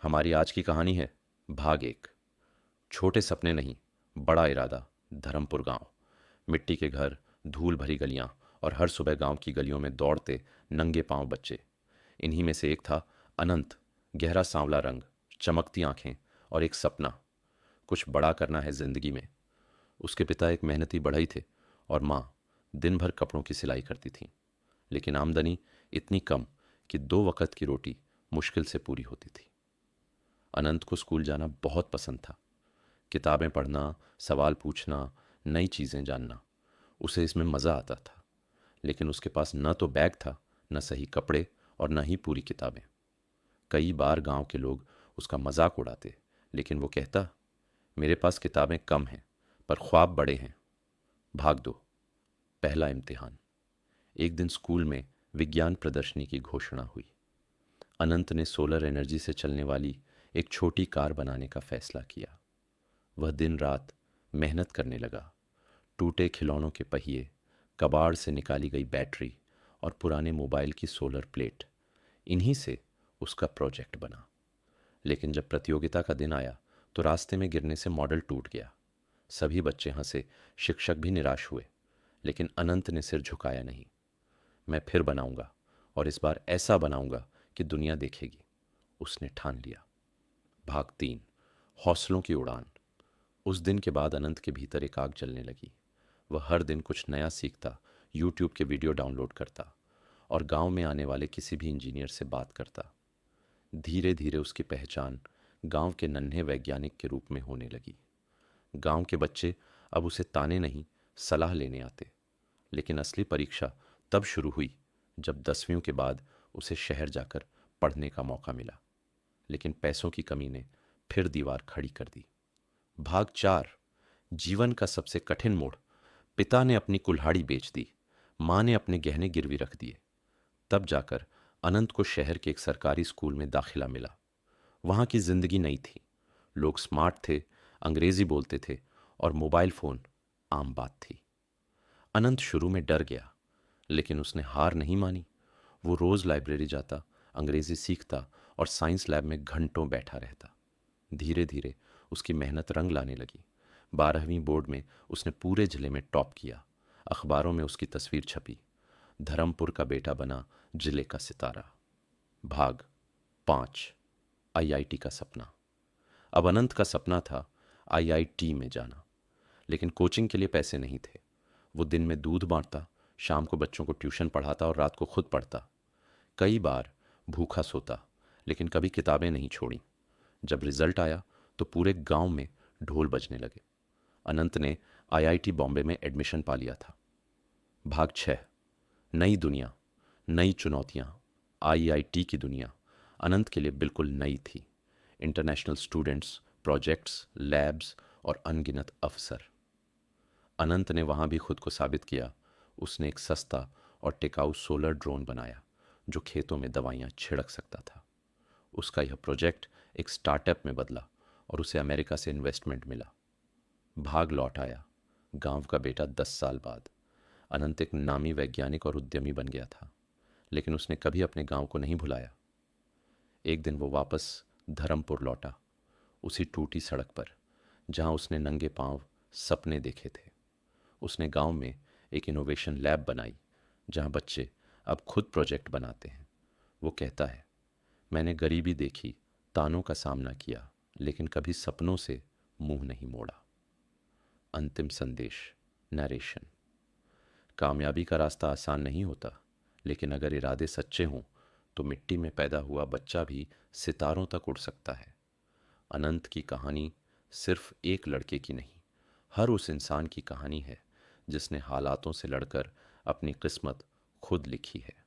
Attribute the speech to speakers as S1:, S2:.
S1: हमारी आज की कहानी है भाग एक। छोटे सपने नहीं, बड़ा इरादा। धर्मपुर गांव। मिट्टी के घर, धूल भरी गलियां और हर सुबह गांव की गलियों में दौड़ते नंगे पांव बच्चे। इन्हीं में से एक था अनंत। गहरा सांवला रंग, चमकती आंखें और एक सपना, कुछ बड़ा करना है जिंदगी में। उसके पिता एक मेहनती बढ़ई थे और माँ दिन भर कपड़ों की सिलाई करती थीं। लेकिन आमदनी इतनी कम कि दो वक्त की रोटी मुश्किल से पूरी होती थी। अनंत को स्कूल जाना बहुत पसंद था। किताबें पढ़ना, सवाल पूछना, नई चीज़ें जानना, उसे इसमें मज़ा आता था। लेकिन उसके पास न तो बैग था, न सही कपड़े और न ही पूरी किताबें। कई बार गांव के लोग उसका मजाक उड़ाते, लेकिन वो कहता, मेरे पास किताबें कम हैं पर ख्वाब बड़े हैं। भाग दो। पहला इम्तिहान। एक दिन स्कूल में विज्ञान प्रदर्शनी की घोषणा हुई। अनंत ने सोलर एनर्जी से चलने वाली एक छोटी कार बनाने का फैसला किया। वह दिन रात मेहनत करने लगा। टूटे खिलौनों के पहिए, कबाड़ से निकाली गई बैटरी और पुराने मोबाइल की सोलर प्लेट, इन्हीं से उसका प्रोजेक्ट बना। लेकिन जब प्रतियोगिता का दिन आया तो रास्ते में गिरने से मॉडल टूट गया। सभी बच्चे हंसे, शिक्षक भी निराश हुए, लेकिन अनंत ने सिर झुकाया नहीं। मैं फिर बनाऊंगा, और इस बार ऐसा बनाऊंगा कि दुनिया देखेगी, उसने ठान लिया। भाग तीन। हौसलों की उड़ान। उस दिन के बाद अनंत के भीतर एक आग जलने लगी। वह हर दिन कुछ नया सीखता, यूट्यूब के वीडियो डाउनलोड करता और गांव में आने वाले किसी भी इंजीनियर से बात करता। धीरे धीरे उसकी पहचान गांव के नन्हे वैज्ञानिक के रूप में होने लगी। गांव के बच्चे अब उसे ताने नहीं, सलाह लेने आते। लेकिन असली परीक्षा तब शुरू हुई जब 10वीं के बाद उसे शहर जाकर पढ़ने का मौका मिला। लेकिन पैसों की कमी ने फिर दीवार खड़ी कर दी। भाग चार। जीवन का सबसे कठिन मोड़। पिता ने अपनी कुल्हाड़ी बेच दी, माँ ने अपने गहने गिरवी रख दिए। तब जाकर अनंत को शहर के एक सरकारी स्कूल में दाखिला मिला। वहाँ की जिंदगी नई थी। लोग स्मार्ट थे, अंग्रेजी बोलते थे और मोबाइल फोन आम बात थी। अनंत शुरू में डर गया, लेकिन उसने हार नहीं मानी। वो रोज लाइब्रेरी जाता, अंग्रेजी सीखता और साइंस लैब में घंटों बैठा रहता। धीरे धीरे उसकी मेहनत रंग लाने लगी। 12वीं बोर्ड में उसने पूरे जिले में टॉप किया। अखबारों में उसकी तस्वीर छपी। धर्मपुर का बेटा बना जिले का सितारा। भाग पाँच। आईआईटी का सपना। अब अनंत का सपना था आईआईटी में जाना, लेकिन कोचिंग के लिए पैसे नहीं थे। वो दिन में दूध बांटता, शाम को बच्चों को ट्यूशन पढ़ाता और रात को खुद पढ़ता। कई बार भूखा सोता, लेकिन कभी किताबें नहीं छोड़ी। जब रिजल्ट आया तो पूरे गांव में ढोल बजने लगे। अनंत ने आईआईटी बॉम्बे में एडमिशन पा लिया था। भाग 6। नई दुनिया, नई चुनौतियां। आईआईटी की दुनिया अनंत के लिए बिल्कुल नई थी। इंटरनेशनल स्टूडेंट्स, प्रोजेक्ट्स, लैब्स और अनगिनत अवसर। अनंत ने वहां भी खुद को साबित किया। उसने एक सस्ता और टिकाऊ सोलर ड्रोन बनाया जो खेतों में दवाइयां छिड़क सकता था। उसका यह प्रोजेक्ट एक स्टार्टअप में बदला और उसे अमेरिका से इन्वेस्टमेंट मिला। भाग लौट आया। गांव का बेटा 10 साल बाद। अनंत एक नामी वैज्ञानिक और उद्यमी बन गया था, लेकिन उसने कभी अपने गांव को नहीं भुलाया। एक दिन वो वापस धर्मपुर लौटा, उसी टूटी सड़क पर जहां उसने नंगे पांव सपने देखे थे। उसने गांव में एक इनोवेशन लैब बनाई जहां बच्चे अब खुद प्रोजेक्ट बनाते हैं। वो कहता है, मैंने गरीबी देखी, तानों का सामना किया, लेकिन कभी सपनों से मुंह नहीं मोड़ा। अंतिम संदेश। नरेशन। कामयाबी का रास्ता आसान नहीं होता, लेकिन अगर इरादे सच्चे हों तो मिट्टी में पैदा हुआ बच्चा भी सितारों तक उड़ सकता है। अनंत की कहानी सिर्फ एक लड़के की नहीं, हर उस इंसान की कहानी है जिसने हालातों से लड़कर अपनी किस्मत खुद लिखी है।